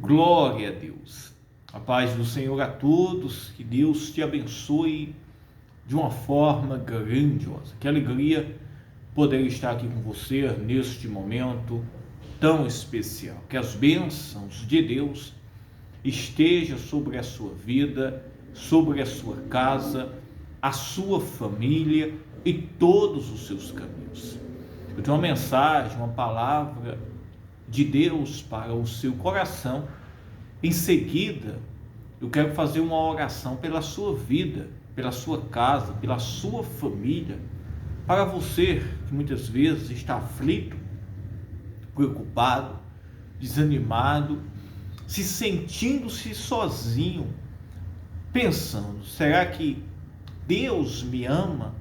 Glória a Deus. A paz do Senhor a todos, que Deus te abençoe de uma forma grandiosa. Que alegria poder estar aqui com você neste momento tão especial. Que as bênçãos de Deus estejam sobre a sua vida, sobre a sua casa, a sua família e todos os seus caminhos. Eu tenho uma mensagem, uma palavra de Deus para o seu coração. Em seguida, eu quero fazer uma oração pela sua vida, pela sua casa, pela sua família, para você que muitas vezes está aflito, preocupado, desanimado, se sentindo-se sozinho, pensando: será que Deus me ama?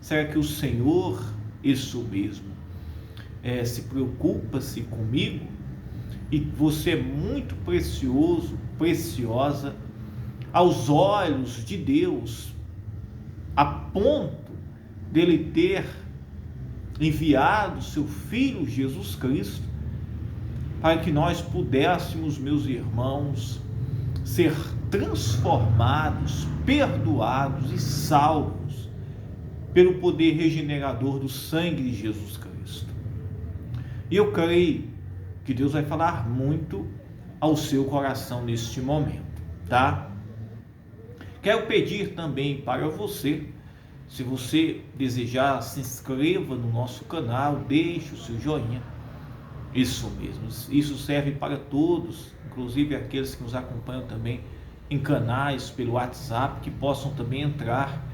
Será que o Senhor, isso mesmo, se preocupa-se comigo? E você é muito precioso, preciosa aos olhos de Deus, a ponto dele ter enviado seu Filho Jesus Cristo para que nós pudéssemos, meus irmãos, ser transformados, perdoados e salvos pelo poder regenerador do sangue de Jesus Cristo. E eu creio que Deus vai falar muito ao seu coração neste momento, tá? Quero pedir também para você, se você desejar, se inscreva no nosso canal, deixe o seu joinha. Isso mesmo, isso serve para todos, inclusive aqueles que nos acompanham também em canais pelo WhatsApp, que possam também entrar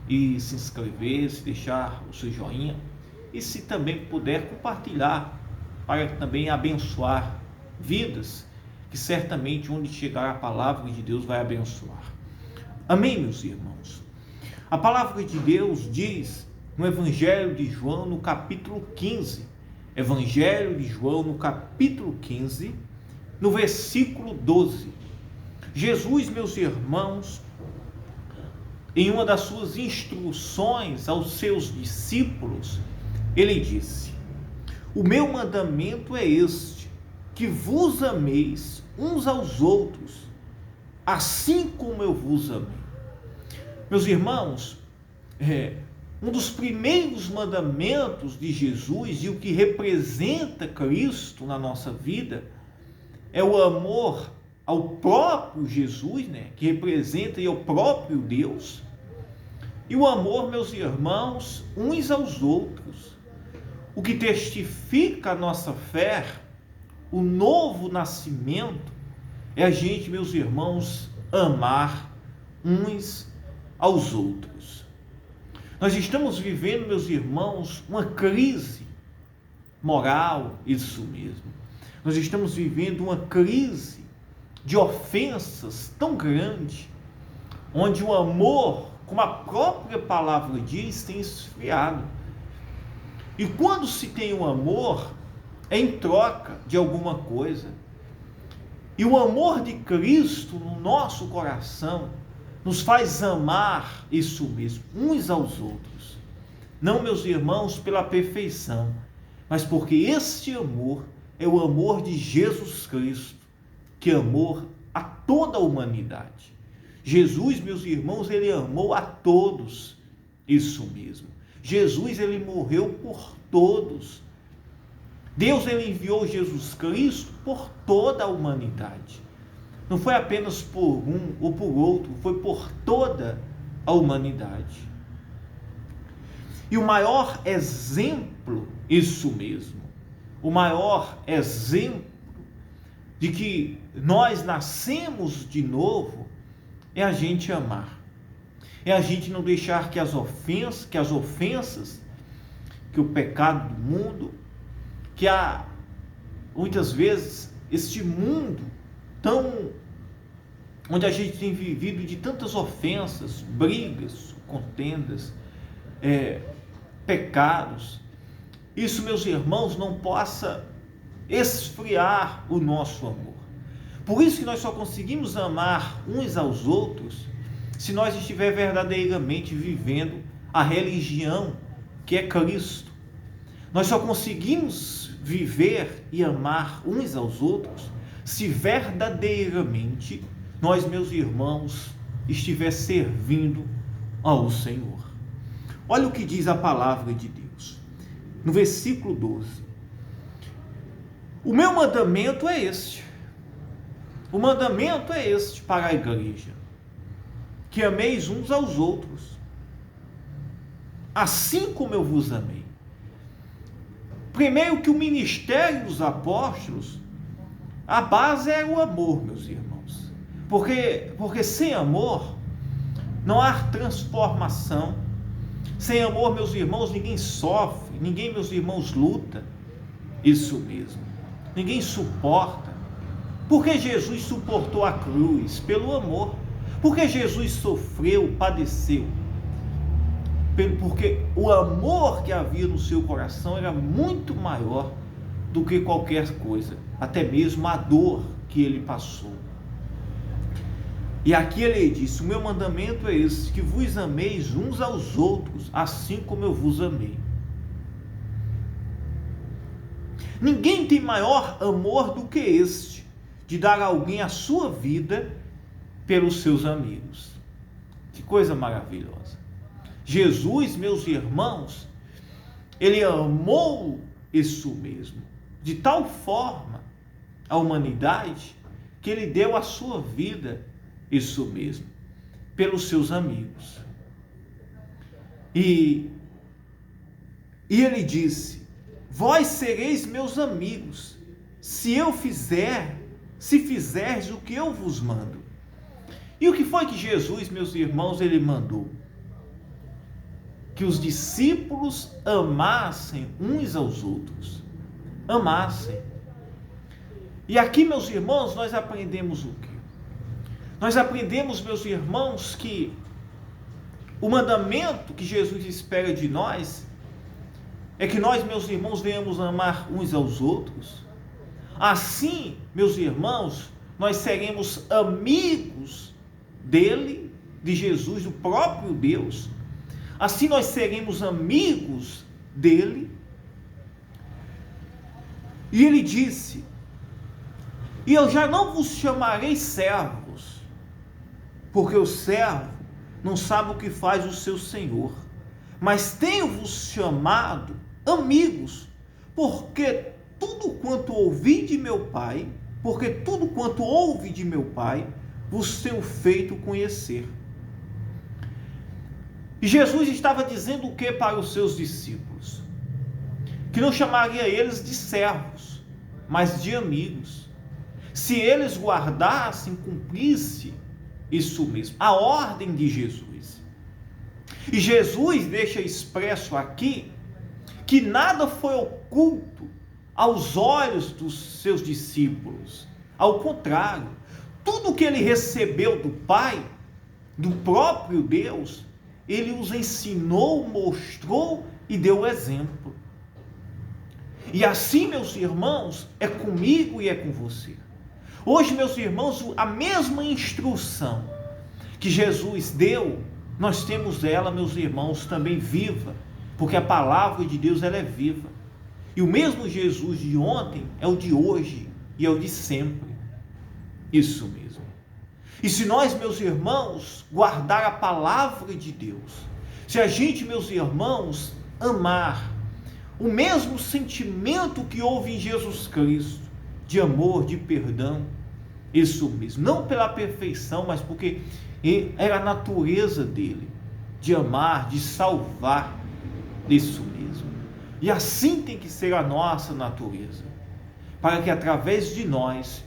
e se inscrever, se deixar o seu joinha, e se também puder compartilhar, para também abençoar vidas, que certamente onde chegar a palavra de Deus vai abençoar. Amém, meus irmãos? A palavra de Deus diz no Evangelho de João, no capítulo 15, Evangelho de João, no capítulo 15, no versículo 12, Jesus, meus irmãos, em uma das suas instruções aos seus discípulos, ele disse: o meu mandamento é este, que vos ameis uns aos outros, assim como eu vos amei. Meus irmãos, um dos primeiros mandamentos de Jesus e o que representa Cristo na nossa vida é o amor ao próprio Jesus, que representa o próprio Deus, e o amor, meus irmãos, uns aos outros. O que testifica a nossa fé, o novo nascimento, é a gente, meus irmãos, amar uns aos outros. Nós estamos vivendo, meus irmãos, uma crise moral, isso mesmo. Nós estamos vivendo uma crise de ofensas tão grande, onde o amor, como a própria palavra diz, tem esfriado. E quando se tem um amor, é em troca de alguma coisa. E o amor de Cristo no nosso coração nos faz amar isso mesmo, uns aos outros. Não, meus irmãos, pela perfeição, mas porque este amor é o amor de Jesus Cristo, que amou a toda a humanidade. Jesus, meus irmãos, ele amou a todos, isso mesmo. Jesus, ele morreu por todos. Deus, ele enviou Jesus Cristo por toda a humanidade. Não foi apenas por um ou por outro, foi por toda a humanidade. E o maior exemplo, isso mesmo, o maior exemplo de que nós nascemos de novo é a gente amar. É a gente não deixar que as ofensas, que o pecado do mundo, que há muitas vezes este mundo onde a gente tem vivido de tantas ofensas, brigas, contendas, pecados, isso, meus irmãos, não possa esfriar o nosso amor. Por isso que nós só conseguimos amar uns aos outros se nós estivermos verdadeiramente vivendo a religião que é Cristo. Nós só conseguimos viver e amar uns aos outros se verdadeiramente nós, meus irmãos, estiver servindo ao Senhor. Olha o que diz a palavra de Deus, no versículo 12. O meu mandamento é este. O mandamento é este para a igreja: que ameis uns aos outros, assim como eu vos amei. Primeiro, que o ministério dos apóstolos, a base é o amor, meus irmãos. Porque sem amor não há transformação. Sem amor, meus irmãos, ninguém sofre, ninguém, meus irmãos, luta. Isso mesmo. Ninguém suporta. Porque Jesus suportou a cruz? Pelo amor. Porque Jesus sofreu, padeceu? Porque o amor que havia no seu coração era muito maior do que qualquer coisa, até mesmo a dor que ele passou. E aqui ele disse: o meu mandamento é esse, que vos ameis uns aos outros, assim como eu vos amei. Ninguém tem maior amor do que este, de dar a alguém a sua vida pelos seus amigos. Que coisa maravilhosa. Jesus, meus irmãos, ele amou isso mesmo, de tal forma a humanidade, que ele deu a sua vida, isso mesmo, pelos seus amigos. E ele disse: vós sereis meus amigos, se fizerdes o que eu vos mando. E o que foi que Jesus, meus irmãos, ele mandou? Que os discípulos amassem uns aos outros. Amassem. E aqui, meus irmãos, nós aprendemos o quê? Nós aprendemos, meus irmãos, que o mandamento que Jesus espera de nós é que nós, meus irmãos, venhamos amar uns aos outros. Assim, meus irmãos, nós seremos amigos dele, de Jesus, do próprio Deus. Assim nós seremos amigos dele. E ele disse: e eu já não vos chamarei servos, porque o servo não sabe o que faz o seu senhor, mas tenho-vos chamado amigos, porque tudo quanto ouvi de meu Pai, vos tenho feito conhecer. E Jesus estava dizendo o que para os seus discípulos? Que não chamaria eles de servos, mas de amigos. Se eles guardassem, cumprissem isso mesmo, a ordem de Jesus. E Jesus deixa expresso aqui que nada foi oculto aos olhos dos seus discípulos. Ao contrário, tudo que ele recebeu do Pai, do próprio Deus, ele os ensinou, mostrou e deu exemplo. E assim, meus irmãos, é comigo e é com você. Hoje, meus irmãos, a mesma instrução que Jesus deu, nós temos ela, meus irmãos, também viva, porque a palavra de Deus, ela é viva. E o mesmo Jesus de ontem é o de hoje e é o de sempre. Isso mesmo. E se nós, meus irmãos, guardar a palavra de Deus, se a gente, meus irmãos, amar o mesmo sentimento que houve em Jesus Cristo, de amor, de perdão, isso mesmo, não pela perfeição, mas porque era a natureza dele, de amar, de salvar, isso mesmo. E assim tem que ser a nossa natureza, para que através de nós,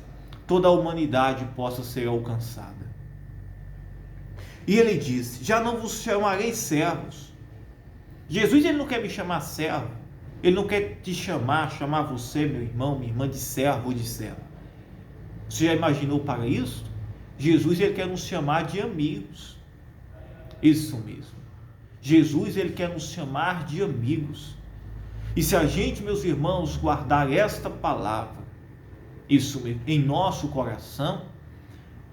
toda a humanidade possa ser alcançada. E ele disse: já não vos chamarei servos. Jesus, ele não quer me chamar servo, ele não quer te chamar você, meu irmão, minha irmã, de servo ou de serva. Você já imaginou para isso? Jesus, ele quer nos chamar de amigos. Isso mesmo. Jesus, ele quer nos chamar de amigos. E se a gente, meus irmãos, guardar esta palavra, isso mesmo, em nosso coração,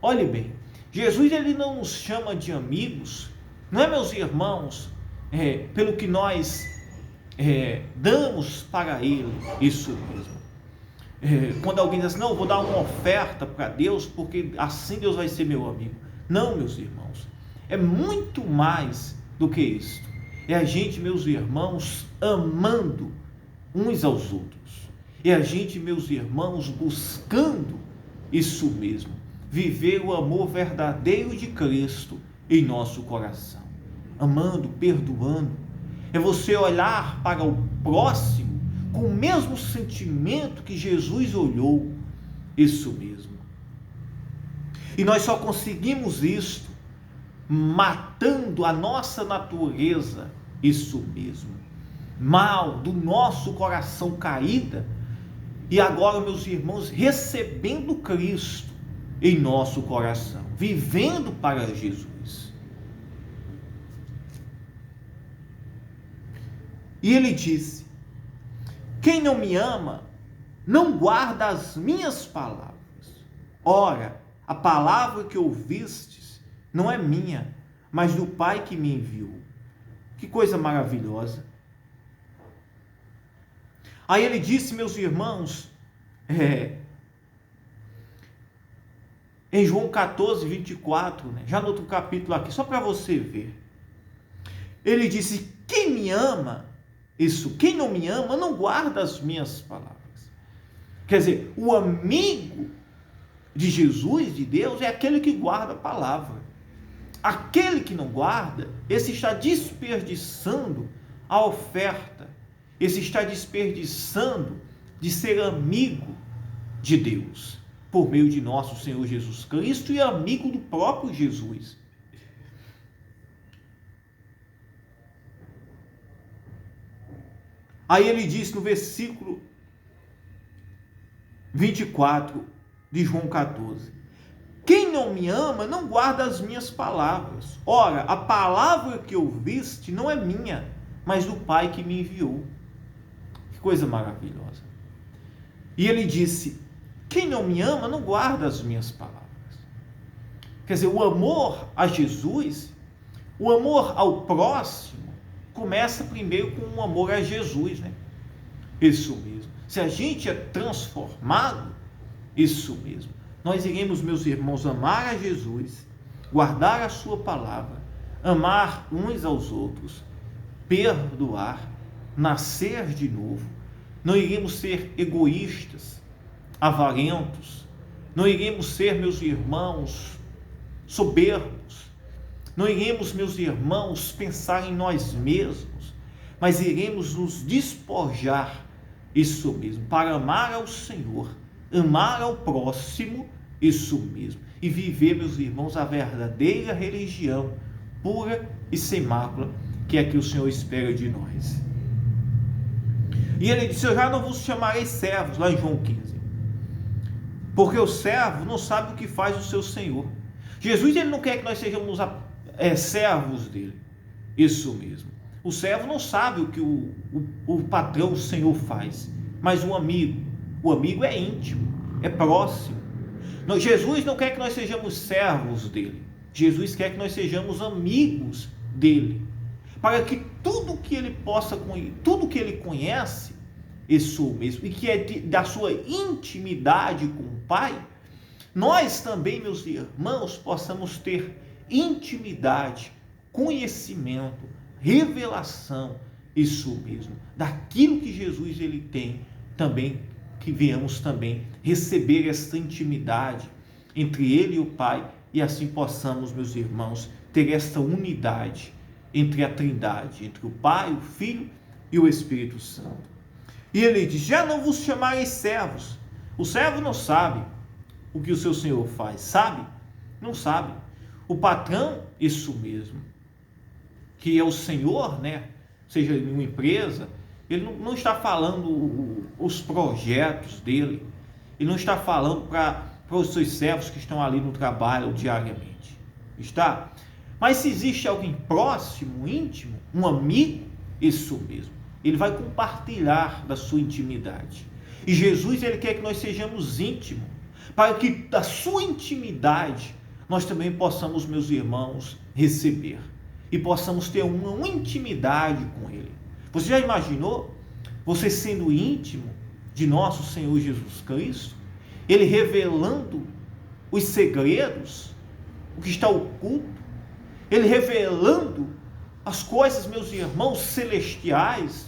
olhe bem, Jesus, ele não nos chama de amigos, não é, meus irmãos, pelo que nós damos para ele, isso mesmo. Quando alguém diz assim, não, eu vou dar uma oferta para Deus, porque assim Deus vai ser meu amigo. Não, meus irmãos, é muito mais do que isto. É a gente, meus irmãos, amando uns aos outros. É a gente, meus irmãos, buscando isso mesmo, viver o amor verdadeiro de Cristo em nosso coração, amando, perdoando. É você olhar para o próximo com o mesmo sentimento que Jesus olhou, isso mesmo. E nós só conseguimos isto matando a nossa natureza, isso mesmo, mal do nosso coração caída, e agora, meus irmãos, recebendo Cristo em nosso coração, vivendo para Jesus. E ele disse: quem não me ama, não guarda as minhas palavras. Ora, a palavra que ouvistes não é minha, mas do Pai que me enviou. Que coisa maravilhosa. Aí ele disse, meus irmãos, em João 14, 24, já no outro capítulo aqui, só para você ver. Ele disse: quem me ama, quem não me ama, não guarda as minhas palavras. Quer dizer, o amigo de Jesus, de Deus, é aquele que guarda a palavra. Aquele que não guarda, esse está desperdiçando a oferta, esse está desperdiçando de ser amigo de Deus, por meio de nosso Senhor Jesus Cristo e amigo do próprio Jesus. Aí ele diz no versículo 24 de João 14: quem não me ama não guarda as minhas palavras. Ora, a palavra que ouviste não é minha, mas do Pai que me enviou. Que coisa maravilhosa. E ele disse: quem não me ama não guarda as minhas palavras. Quer dizer, o amor a Jesus, o amor ao próximo, começa primeiro com o amor a Jesus, Isso mesmo. Se a gente é transformado, isso mesmo, nós iremos, meus irmãos, amar a Jesus, guardar a sua palavra, amar uns aos outros, perdoar, nascer de novo. Não iremos ser egoístas, avarentos, não iremos ser, meus irmãos, soberbos, não iremos, meus irmãos, pensar em nós mesmos, mas iremos nos despojar, isso mesmo, para amar ao Senhor, amar ao próximo, isso mesmo, e viver, meus irmãos, a verdadeira religião, pura e sem mácula, que é que o Senhor espera de nós. E ele disse: eu já não vos chamarei servos, lá em João 15, porque o servo não sabe o que faz o seu Senhor. Jesus, ele não quer que nós sejamos servos dele, isso mesmo. O servo não sabe o que o patrão, o Senhor faz, mas o amigo é íntimo, é próximo. Jesus não quer que nós sejamos servos dele, Jesus quer que nós sejamos amigos dele, para que tudo que ele tudo que ele conhece, isso mesmo, e que é da sua intimidade com o Pai, nós também, meus irmãos, possamos ter intimidade, conhecimento, revelação, isso mesmo, daquilo que Jesus ele tem também, que venhamos também receber esta intimidade entre ele e o Pai, e assim possamos, meus irmãos, ter esta unidade entre a Trindade, entre o Pai, o Filho e o Espírito Santo. E ele diz: já não vos chamarei servos. O servo não sabe o que o seu Senhor faz, sabe? Não sabe. O patrão, isso mesmo, que é o Senhor, seja em uma empresa, ele não está falando os projetos dele, ele não está falando para os seus servos que estão ali no trabalho diariamente, está? Mas se existe alguém próximo, íntimo, um amigo, isso mesmo, ele vai compartilhar da sua intimidade. E Jesus, ele quer que nós sejamos íntimos, para que da sua intimidade nós também possamos, meus irmãos, receber e possamos ter uma intimidade com ele. Você já imaginou você sendo íntimo de nosso Senhor Jesus Cristo, ele revelando os segredos, o que está oculto, ele revelando as coisas, meus irmãos, celestiais,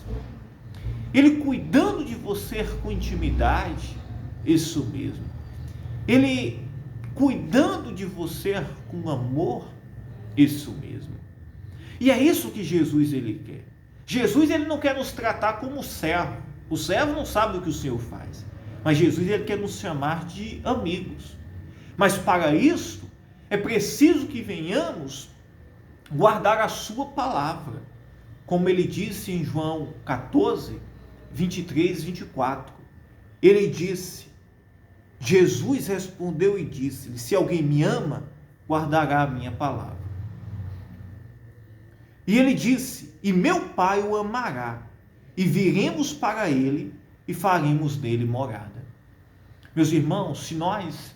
ele cuidando de você com intimidade, isso mesmo, ele cuidando de você com amor, isso mesmo. E é isso que Jesus ele quer. Jesus ele não quer nos tratar como servo. O servo não sabe o que o Senhor faz. Mas Jesus ele quer nos chamar de amigos. Mas para isso é preciso que venhamos guardar a sua palavra. Como ele disse em João 14, 23 e 24. Ele disse, Jesus respondeu e disse-lhe, se alguém me ama, guardará a minha palavra. E ele disse, e meu Pai o amará, e viremos para ele e faremos nele morada. Meus irmãos, se nós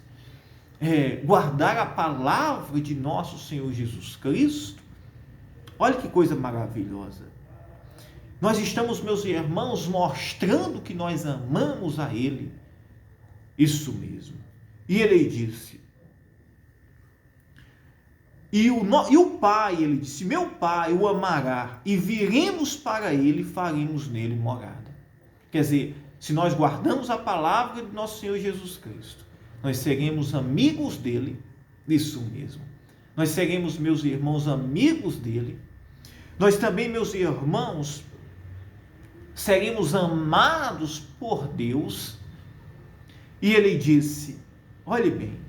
guardar a palavra de nosso Senhor Jesus Cristo, olha que coisa maravilhosa. Nós estamos, meus irmãos, mostrando que nós amamos a Ele. Isso mesmo. E ele disse, e o Pai, ele disse, meu Pai o amará, e viremos para ele e faremos nele morada. Quer dizer, se nós guardamos a palavra de nosso Senhor Jesus Cristo, nós seremos amigos dele, isso mesmo. Nós seremos, meus irmãos, amigos dele. Nós também, meus irmãos, seremos amados por Deus. E ele disse, olhe bem,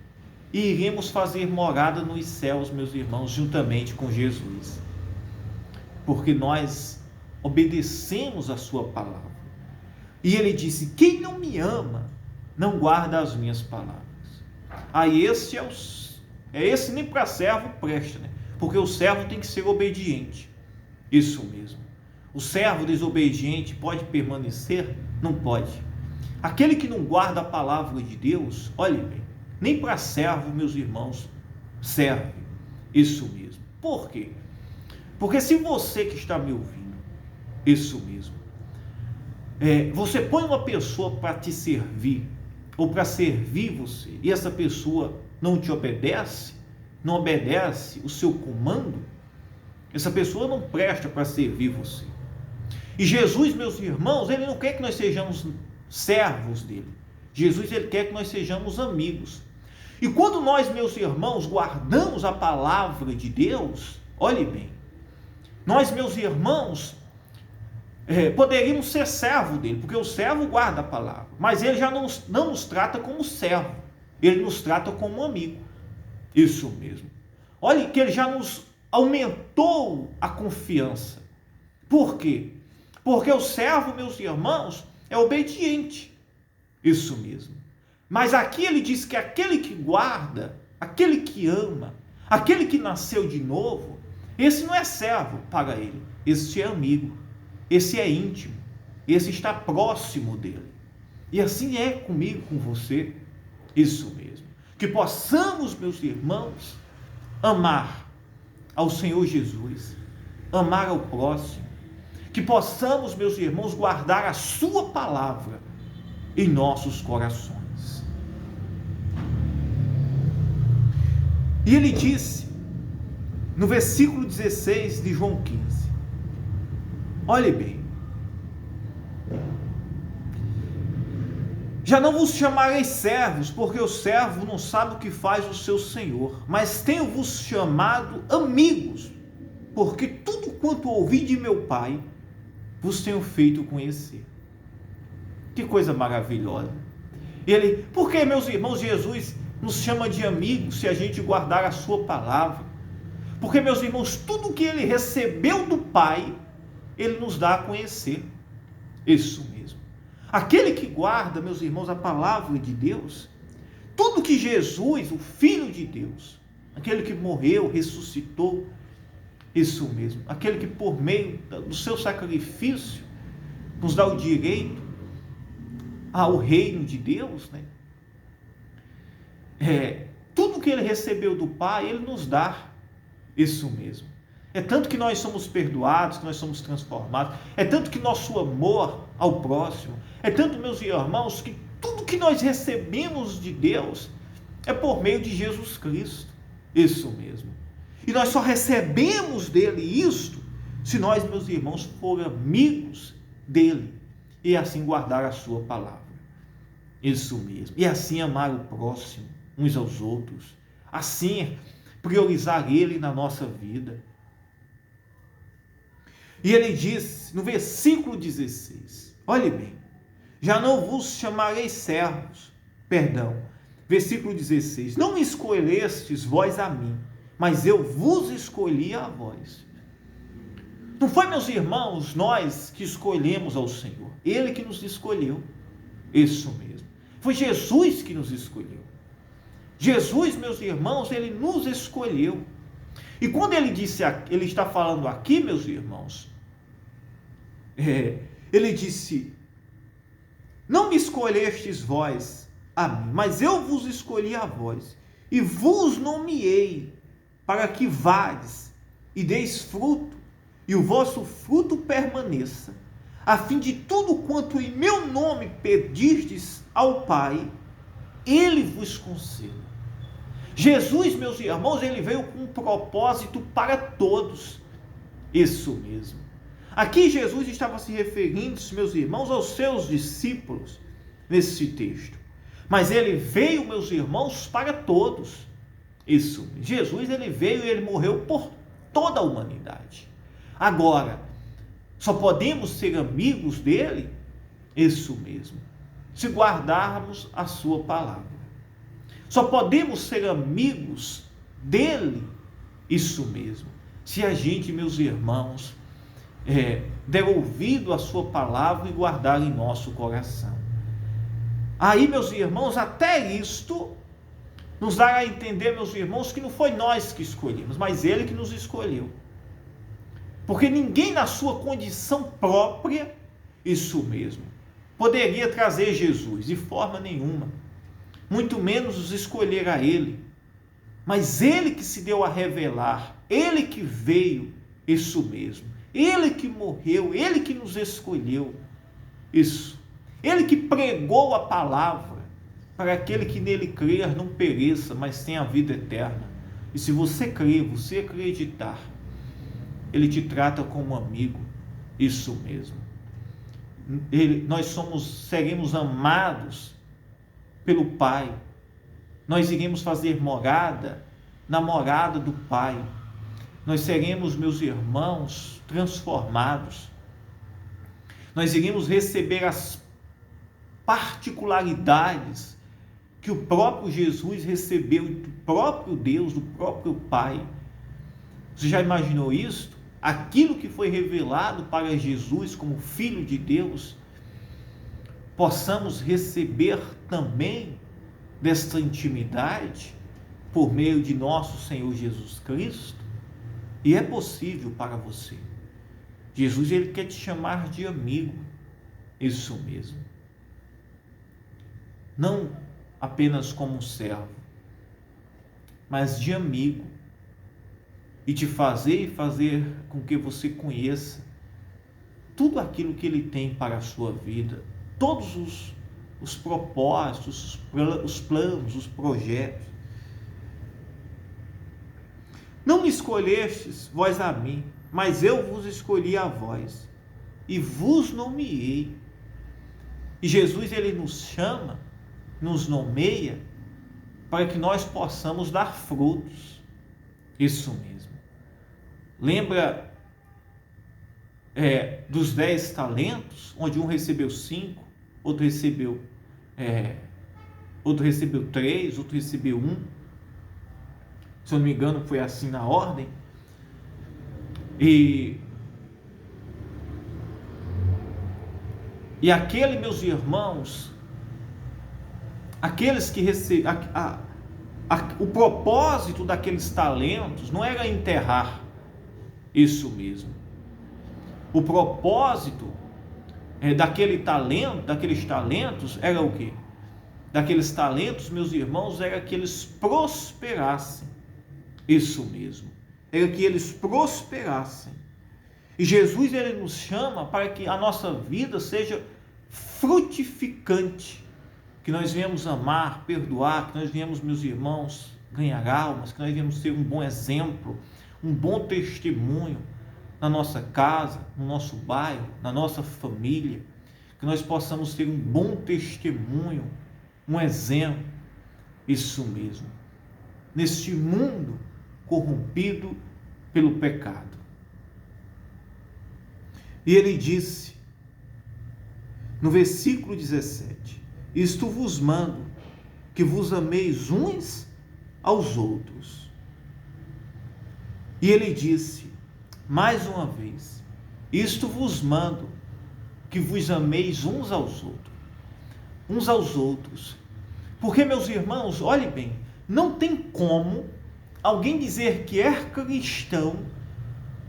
e iremos fazer morada nos céus, meus irmãos, juntamente com Jesus. Porque nós obedecemos a sua palavra. E ele disse, quem não me ama, não guarda as minhas palavras. Esse nem para servo presta, né? Porque o servo tem que ser obediente. Isso mesmo. O servo desobediente pode permanecer? Não pode. Aquele que não guarda a palavra de Deus, olhe bem, nem para servo, meus irmãos, serve. Isso mesmo. Por quê? Porque se você que está me ouvindo, isso mesmo, você põe uma pessoa para te servir, ou para servir você, e essa pessoa não te obedece, não obedece o seu comando, essa pessoa não presta para servir você. E Jesus, meus irmãos, ele não quer que nós sejamos servos dele. Jesus, ele quer que nós sejamos amigos. E quando nós, meus irmãos, guardamos a palavra de Deus, olhe bem, nós, meus irmãos, poderíamos ser servo dele, porque o servo guarda a palavra, mas ele já não nos trata como servo, ele nos trata como amigo. Isso mesmo. Olhe que ele já nos aumentou a confiança. Por quê? Porque o servo, meus irmãos, é obediente. Isso mesmo. Mas aqui ele diz que aquele que guarda, aquele que ama, aquele que nasceu de novo, esse não é servo para ele, esse é amigo, esse é íntimo, esse está próximo dele. E assim é comigo, com você, isso mesmo. Que possamos, meus irmãos, amar ao Senhor Jesus, amar ao próximo, que possamos, meus irmãos, guardar a sua palavra em nossos corações. E ele disse, no versículo 16 de João 15, olhe bem, já não vos chamarei servos, porque o servo não sabe o que faz o seu senhor, mas tenho-vos chamado amigos, porque tudo quanto ouvi de meu Pai, vos tenho feito conhecer. Que coisa maravilhosa. Por que, meus irmãos, Jesus nos chama de amigos se a gente guardar a sua palavra? Porque, meus irmãos, tudo que ele recebeu do Pai, ele nos dá a conhecer. Isso mesmo. Aquele que guarda, meus irmãos, a palavra de Deus, tudo que Jesus, o Filho de Deus, aquele que morreu, ressuscitou, isso mesmo, aquele que por meio do seu sacrifício nos dá o direito ao reino de Deus, né? Tudo que ele recebeu do Pai, ele nos dá. Isso mesmo. É tanto que nós somos perdoados, que nós somos transformados. É tanto que nosso amor ao próximo. É tanto, meus irmãos, que tudo que nós recebemos de Deus é por meio de Jesus Cristo. Isso mesmo. E nós só recebemos dele isto se nós, meus irmãos, formos amigos dele e assim guardar a sua palavra. Isso mesmo. E assim amar o próximo, uns aos outros. Assim priorizar ele na nossa vida. E ele diz no versículo 16, olhe bem, já não vos chamarei servos, versículo 16, não me escolhestes vós a mim, mas eu vos escolhi a vós. Não foi, meus irmãos, nós que escolhemos ao Senhor, ele que nos escolheu, isso mesmo, foi Jesus que nos escolheu. Jesus, meus irmãos, ele nos escolheu. E quando ele disse, ele está falando aqui, meus irmãos, ele disse, não me escolhestes vós a mim, mas eu vos escolhi a vós, e vos nomeei, para que vades e deis fruto, e o vosso fruto permaneça, a fim de tudo quanto em meu nome pedistes ao Pai, ele vos conceda. Jesus, meus irmãos, ele veio com um propósito para todos. Isso mesmo. Aqui Jesus estava se referindo, meus irmãos, aos seus discípulos, nesse texto. Mas ele veio, meus irmãos, para todos. Isso. Jesus, ele veio e ele morreu por toda a humanidade. Agora, só podemos ser amigos dele, isso mesmo, se guardarmos a sua palavra. Só podemos ser amigos dele, isso mesmo, se a gente, meus irmãos, der ouvido à sua palavra e guardar em nosso coração. Aí, meus irmãos, até isto nos dá a entender, meus irmãos, que não foi nós que escolhemos, mas ele que nos escolheu. Porque ninguém na sua condição própria, isso mesmo, poderia trazer Jesus, de forma nenhuma. Muito menos os escolher a ele. Mas ele que se deu a revelar, ele que veio, isso mesmo. Ele que morreu, ele que nos escolheu, isso. Ele que pregou a palavra, para aquele que nele crer não pereça, mas tenha a vida eterna. E se você crer, você acreditar, ele te trata como amigo, isso mesmo. Nós seremos amados pelo Pai. Nós iremos fazer morada na morada do Pai. Nós seremos, meus irmãos, transformados. Nós iremos receber as particularidades que o próprio Jesus recebeu do próprio Deus, do próprio Pai. Você já imaginou isso? Aquilo que foi revelado para Jesus como Filho de Deus, possamos receber também desta intimidade por meio de nosso Senhor Jesus Cristo? E é possível para você. Jesus, ele quer te chamar de amigo, isso mesmo. Não apenas como um servo, mas de amigo. E te fazer com que você conheça tudo aquilo que ele tem para a sua vida, todos os propósitos, os planos, os projetos. Não me escolhestes vós a mim, mas eu vos escolhi a vós, e vos nomeei. E Jesus, ele nos chama, nos nomeia, para que nós possamos dar frutos. Isso mesmo. Lembra dos 10 talentos, onde um recebeu 5, outro recebeu 3, outro recebeu 1. Se eu não me engano, foi assim na ordem. E aquele, meus irmãos, aqueles que receberam, o propósito daqueles talentos não era enterrar, isso mesmo. O propósito daqueles talentos era o quê? Daqueles talentos, meus irmãos, era que eles prosperassem, isso mesmo. era que eles prosperassem. E Jesus, ele nos chama para que a nossa vida seja frutificante, que nós venhamos amar, perdoar, que nós venhamos, meus irmãos, ganhar almas, que nós venhamos ser um bom exemplo, um bom testemunho na nossa casa, no nosso bairro, na nossa família, que nós possamos ter um bom testemunho, um exemplo, isso mesmo, neste mundo corrompido pelo pecado. E ele disse, no versículo 17, isto vos mando, que vos ameis uns aos outros. E ele disse, mais uma vez, isto vos mando, que vos ameis uns aos outros. Porque, meus irmãos, olhe bem, não tem como alguém dizer que é cristão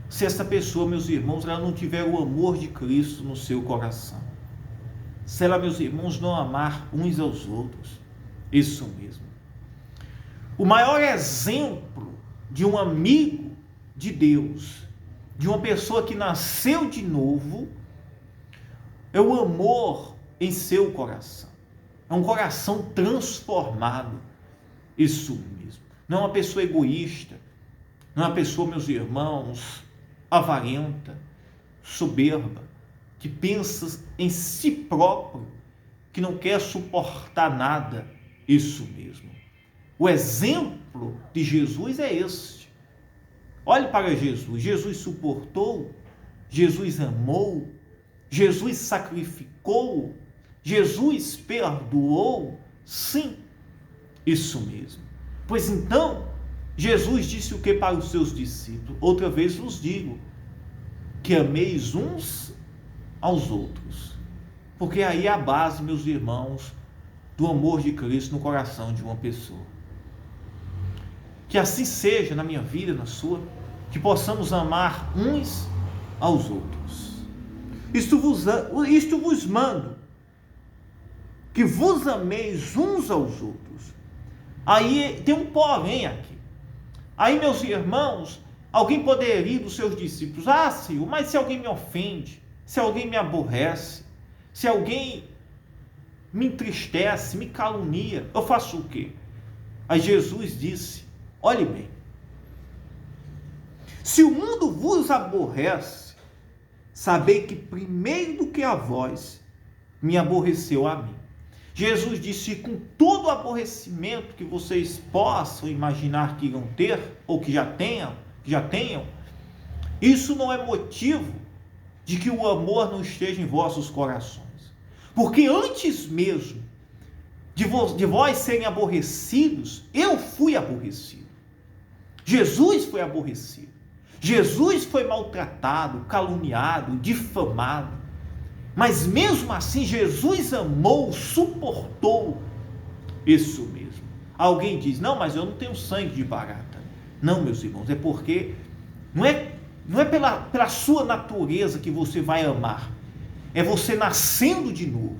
se essa pessoa, meus irmãos, ela não tiver o amor de Cristo no seu coração. Se ela, meus irmãos, não amar uns aos outros. Isso mesmo. O maior exemplo de um amigo de Deus, de uma pessoa que nasceu de novo, é o amor em seu coração. É um coração transformado. Isso mesmo. Não é uma pessoa egoísta. Não é uma pessoa, meus irmãos, avarenta, soberba, que pensa em si próprio, que não quer suportar nada. Isso mesmo. O exemplo de Jesus é este. Olhe para Jesus. Jesus suportou, Jesus amou, Jesus sacrificou, Jesus perdoou. Sim, isso mesmo. Pois então, Jesus disse o que para os seus discípulos? Outra vez vos digo, que ameis uns aos outros. Porque aí é a base, meus irmãos, do amor de Cristo no coração de uma pessoa. Que assim seja na minha vida, na sua, que possamos amar uns aos outros. Isto vos mando, que vos ameis uns aos outros. Aí tem um porém aqui. Aí, meus irmãos, alguém poderia ir dos seus discípulos, Senhor, mas se alguém me ofende, se alguém me aborrece, se alguém me entristece, me calunia, eu faço o quê? Aí Jesus disse, olhe bem, se o mundo vos aborrece, sabei que primeiro do que a vós, me aborreceu a mim. Jesus disse, com todo o aborrecimento que vocês possam imaginar que irão ter, ou que já tenham, isso não é motivo de que o amor não esteja em vossos corações. Porque antes mesmo de vós serem aborrecidos, eu fui aborrecido. Jesus foi aborrecido. Jesus foi maltratado, caluniado, difamado. Mas mesmo assim, Jesus amou, suportou. Isso mesmo. Alguém diz, não, mas eu não tenho sangue de barata. Não, meus irmãos, é porque não é pela sua natureza que você vai amar. É você nascendo de novo.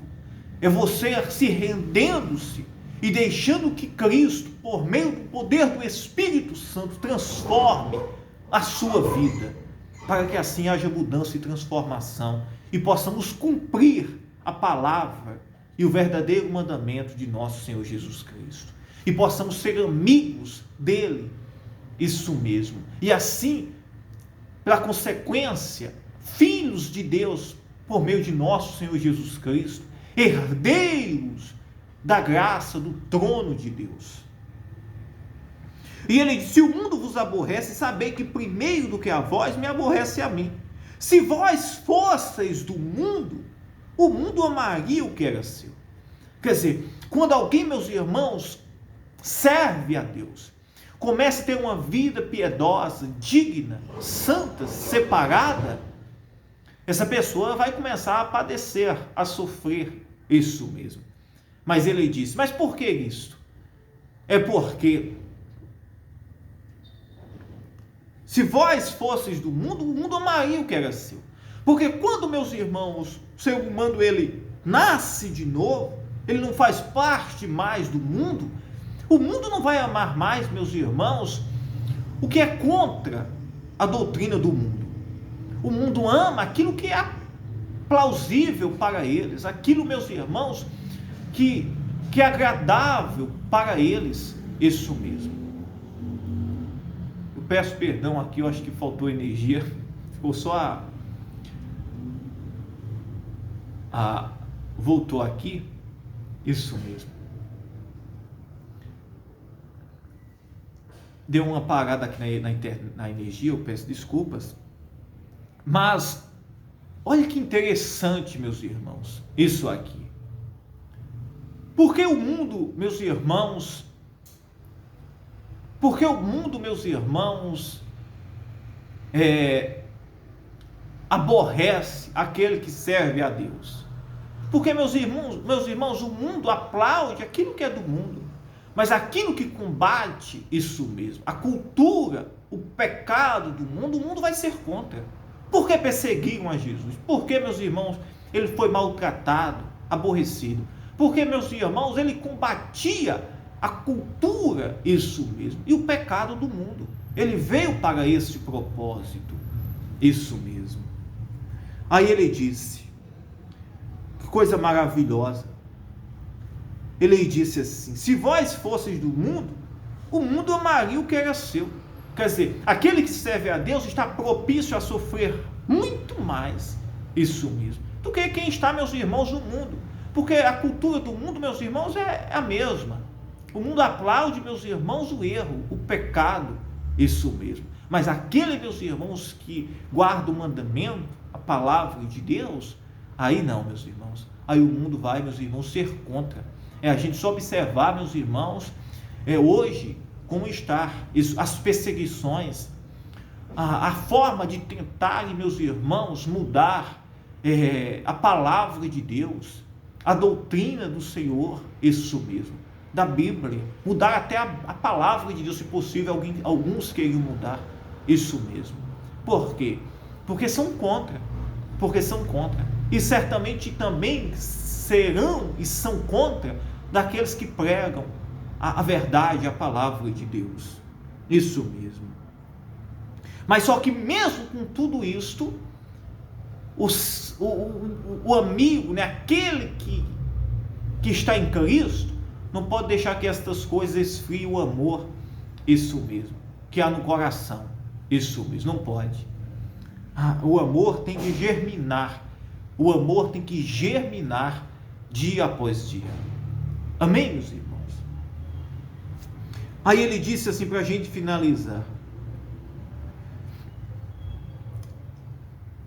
É você se rendendo-se e deixando que Cristo, por meio do poder do Espírito Santo, transforme a sua vida, para que assim haja mudança e transformação e possamos cumprir a palavra e o verdadeiro mandamento de nosso Senhor Jesus Cristo. E possamos ser amigos dele, isso mesmo. E assim, pela consequência, filhos de Deus, por meio de nosso Senhor Jesus Cristo, herdeiros da graça do trono de Deus. E ele disse, se o mundo vos aborrece, sabei que primeiro do que a vós, me aborrece a mim. Se vós fosseis do mundo, o mundo amaria o que era seu. Quer dizer, quando alguém, meus irmãos, serve a Deus, começa a ter uma vida piedosa, digna, santa, separada, essa pessoa vai começar a padecer, a sofrer, isso mesmo. Mas ele disse, mas por que isso? É porque se vós fosseis do mundo, o mundo amaria o que era seu. Porque quando, meus irmãos, o ser humano, ele nasce de novo, ele não faz parte mais do mundo, o mundo não vai amar mais, meus irmãos, o que é contra a doutrina do mundo. O mundo ama aquilo que é plausível para eles, aquilo, meus irmãos, que é agradável para eles, isso mesmo. Eu peço perdão aqui, eu acho que faltou energia, ficou só voltou aqui, isso mesmo. Deu uma parada aqui na energia, eu peço desculpas, mas olha que interessante, meus irmãos, isso aqui. Porque o mundo, meus irmãos, aborrece aquele que serve a Deus. Porque, meus irmãos, o mundo aplaude aquilo que é do mundo, mas aquilo que combate isso mesmo, a cultura, o pecado do mundo, o mundo vai ser contra. Por que perseguiram a Jesus? Porque, meus irmãos, ele foi maltratado, aborrecido. Porque, meus irmãos, ele combatia a cultura, isso mesmo, e o pecado do mundo. Ele veio para esse propósito, isso mesmo. Aí ele disse, que coisa maravilhosa, ele disse assim: se vós fosseis do mundo, o mundo amaria o que era seu. Quer dizer, aquele que serve a Deus está propício a sofrer muito mais, isso mesmo, do que quem está, meus irmãos, no mundo. Porque a cultura do mundo, meus irmãos, é a mesma. O mundo aplaude, meus irmãos, o erro, o pecado, isso mesmo. Mas aquele, meus irmãos, que guarda o mandamento, a palavra de Deus, aí não, meus irmãos. Aí o mundo vai, meus irmãos, ser contra. A gente só observar, meus irmãos, hoje, como está isso, as perseguições, a forma de tentarem, meus irmãos, mudar a palavra de Deus, a doutrina do Senhor, isso mesmo, da Bíblia, mudar até a palavra de Deus, se possível, alguns queriam mudar, isso mesmo. Por quê? Porque são contra, e certamente também serão e são contra daqueles que pregam a verdade, a palavra de Deus, isso mesmo. Mas só que mesmo com tudo isto, o amigo, né, aquele que está em Cristo, não pode deixar que estas coisas esfriem o amor, isso mesmo, que há no coração, isso mesmo, não pode. O amor tem que germinar, dia após dia. Amém, meus irmãos? Aí ele disse assim, para a gente finalizar,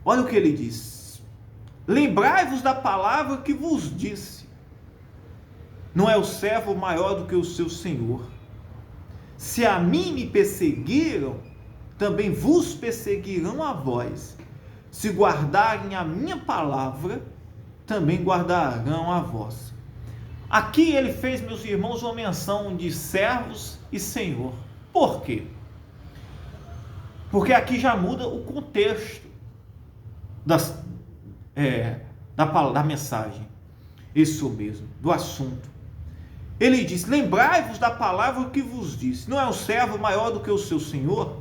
olha o que ele disse: lembrai-vos da palavra que vos disse, não é o servo maior do que o seu senhor. Se a mim me perseguiram, também vos perseguirão a vós. Se guardarem a minha palavra, também guardarão a vós. Aqui ele fez, meus irmãos, uma menção de servos e senhor. Por quê? Porque aqui já muda o contexto da mensagem, isso mesmo, do assunto. Ele diz: lembrai-vos da palavra que vos disse, não é o servo maior do que o seu senhor?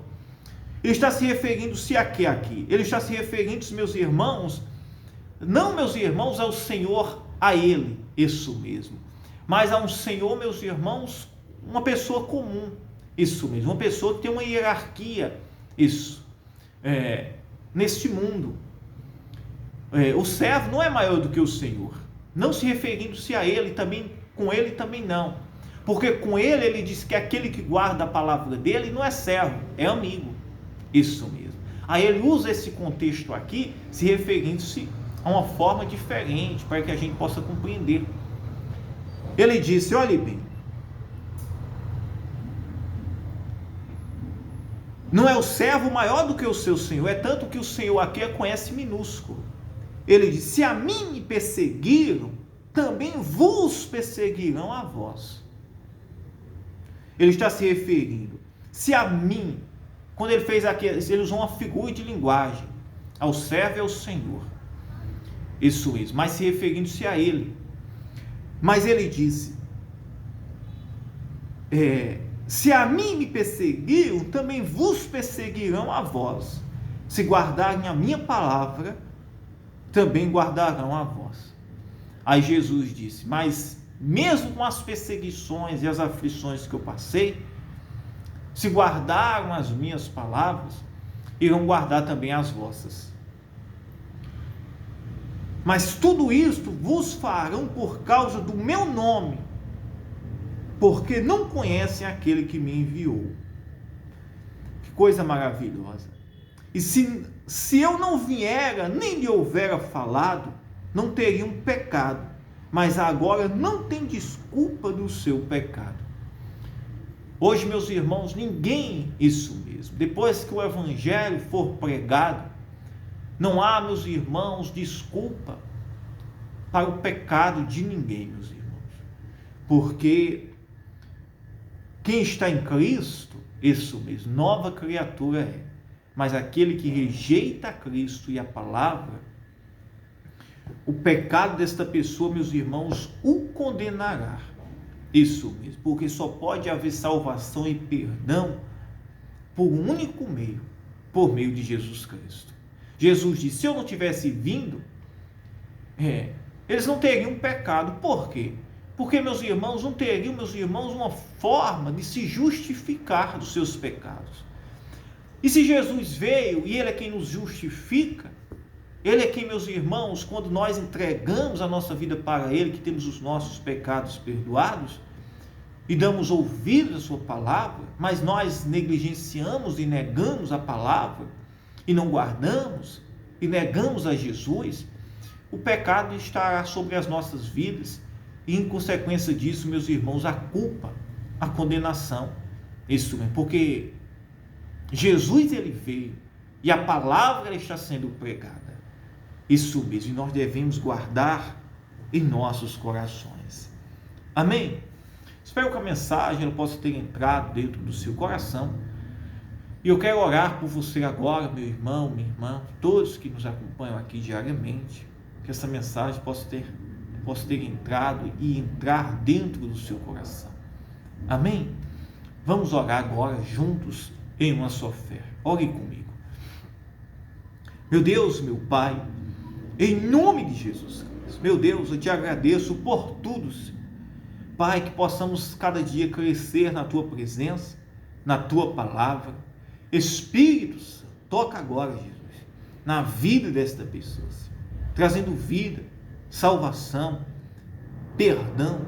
Ele está se referindo-se a quê aqui? Ele está se referindo-se, meus irmãos, não, meus irmãos, ao Senhor, a ele, isso mesmo, mas a um Senhor, meus irmãos, uma pessoa comum, isso mesmo, uma pessoa que tem uma hierarquia, isso, neste mundo. O servo não é maior do que o Senhor, não se referindo-se a ele, também, com ele também não, porque com ele diz que aquele que guarda a palavra dele não é servo, é amigo, isso mesmo. Aí ele usa esse contexto aqui, se referindo-se a uma forma diferente, para que a gente possa compreender. Ele disse, olhe bem, não é o servo maior do que o seu senhor, é tanto que o Senhor aqui conhece minúsculo. Ele diz: se a mim me perseguiram, também vos perseguirão a vós. Ele está se referindo, se a mim, quando ele fez aqui, ele usou uma figura de linguagem, ao servo e ao Senhor, isso mesmo, mas se referindo-se a ele. Mas ele disse, Se a mim me perseguiram, também vos perseguirão a vós. Se guardarem a minha palavra, também guardarão a vós. Aí Jesus disse: mas mesmo com as perseguições e as aflições que eu passei, se guardaram as minhas palavras, irão guardar também as vossas. Mas tudo isto vos farão por causa do meu nome, porque não conhecem aquele que me enviou. Que coisa maravilhosa! E se eu não viera, nem lhe houvera falado, não teriam pecado, mas agora não tem desculpa do seu pecado. Hoje, meus irmãos, ninguém, isso mesmo, depois que o evangelho for pregado, não há, meus irmãos, desculpa para o pecado de ninguém, meus irmãos. Porque quem está em Cristo, isso mesmo, nova criatura é. Mas aquele que rejeita a Cristo e a palavra, o pecado desta pessoa, meus irmãos, o condenará. Isso mesmo, porque só pode haver salvação e perdão por um único meio, por meio de Jesus Cristo. Jesus disse: se eu não tivesse vindo, eles não teriam pecado. Por quê? Porque, meus irmãos, não teriam, meus irmãos, uma forma de se justificar dos seus pecados. E se Jesus veio e Ele é quem nos justifica, Ele é quem, meus irmãos, quando nós entregamos a nossa vida para Ele, que temos os nossos pecados perdoados, e damos ouvidos à sua palavra, mas nós negligenciamos e negamos a palavra, e não guardamos, e negamos a Jesus, o pecado estará sobre as nossas vidas, e em consequência disso, meus irmãos, a culpa, a condenação. Isso mesmo, porque Jesus, Ele veio, e a palavra está sendo pregada. Isso mesmo, e nós devemos guardar em nossos corações. Amém? Espero que a mensagem ela possa ter entrado dentro do seu coração. E eu quero orar por você agora, meu irmão, minha irmã, todos que nos acompanham aqui diariamente, que essa mensagem possa ter entrado e entrar dentro do seu coração. Amém? Vamos orar agora juntos em uma só fé. Ore comigo. Meu Deus, meu Pai, em nome de Jesus Cristo, meu Deus, eu te agradeço por tudo, Senhor. Pai, que possamos cada dia crescer na Tua presença, na Tua palavra. Espírito Santo, toca agora, Jesus, na vida desta pessoa, Senhor, trazendo vida, salvação, perdão.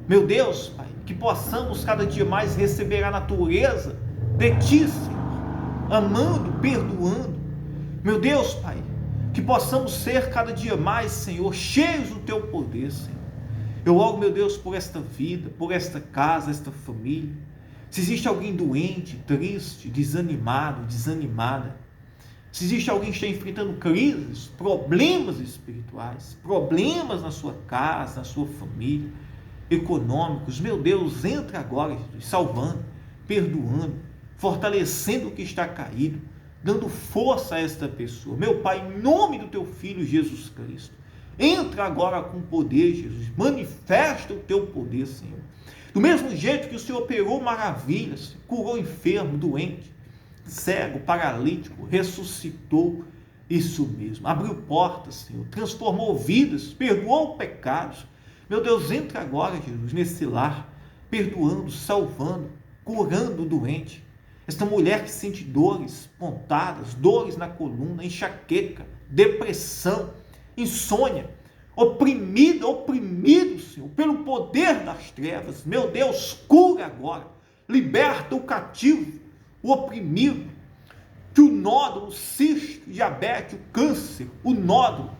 Meu Deus, Pai, que possamos cada dia mais receber a natureza de Ti, Senhor, amando, perdoando. Meu Deus, Pai, que possamos ser cada dia mais, Senhor, cheios do Teu poder, Senhor. Eu oro, meu Deus, por esta vida, por esta casa, esta família. Se existe alguém doente, triste, desanimado, desanimada, se existe alguém que está enfrentando crises, problemas espirituais, problemas na sua casa, na sua família, econômicos, meu Deus, entra agora, Jesus, salvando, perdoando, fortalecendo o que está caído, dando força a esta pessoa. Meu Pai, em nome do Teu Filho Jesus Cristo, entra agora com poder, Jesus, manifesta o Teu poder, Senhor. Do mesmo jeito que o Senhor operou maravilhas, curou enfermo, doente, cego, paralítico, ressuscitou, isso mesmo, abriu portas, Senhor, transformou vidas, perdoou pecados. Meu Deus, entra agora, Jesus, nesse lar, perdoando, salvando, curando o doente. Esta mulher que sente dores, pontadas, dores na coluna, enxaqueca, depressão, insônia, oprimida, oprimido, Senhor, pelo poder das trevas. Meu Deus, cura agora, liberta o cativo, o oprimido, que o nódulo, o cisto, o diabetes, o câncer, o nódulo,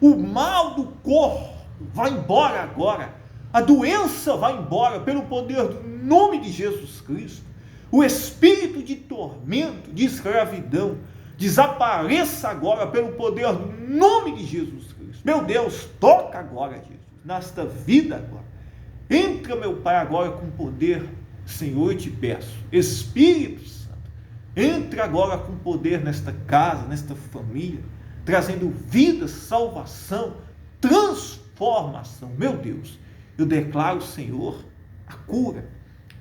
o mal do corpo, vai embora agora, a doença vai embora, pelo poder do nome de Jesus Cristo. O espírito de tormento, de escravidão, desapareça agora, pelo poder do nome de Jesus Cristo. Meu Deus, toca agora, Jesus, nesta vida agora. Entra, meu Pai, agora com poder, Senhor, eu te peço. Espírito Santo, entra agora com poder nesta casa, nesta família, trazendo vida, salvação, transformação. Meu Deus, eu declaro, Senhor, a cura,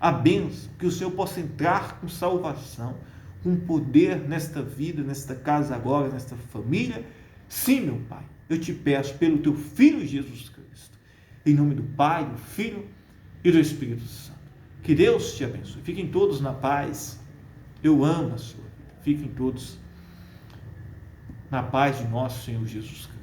a bênção, que o Senhor possa entrar com salvação, com poder nesta vida, nesta casa agora, nesta família. Sim, meu Pai, eu te peço pelo teu Filho Jesus Cristo, em nome do Pai, do Filho e do Espírito Santo. Que Deus te abençoe. Fiquem todos na paz. Eu amo a sua vida. Fiquem todos na paz de nosso Senhor Jesus Cristo.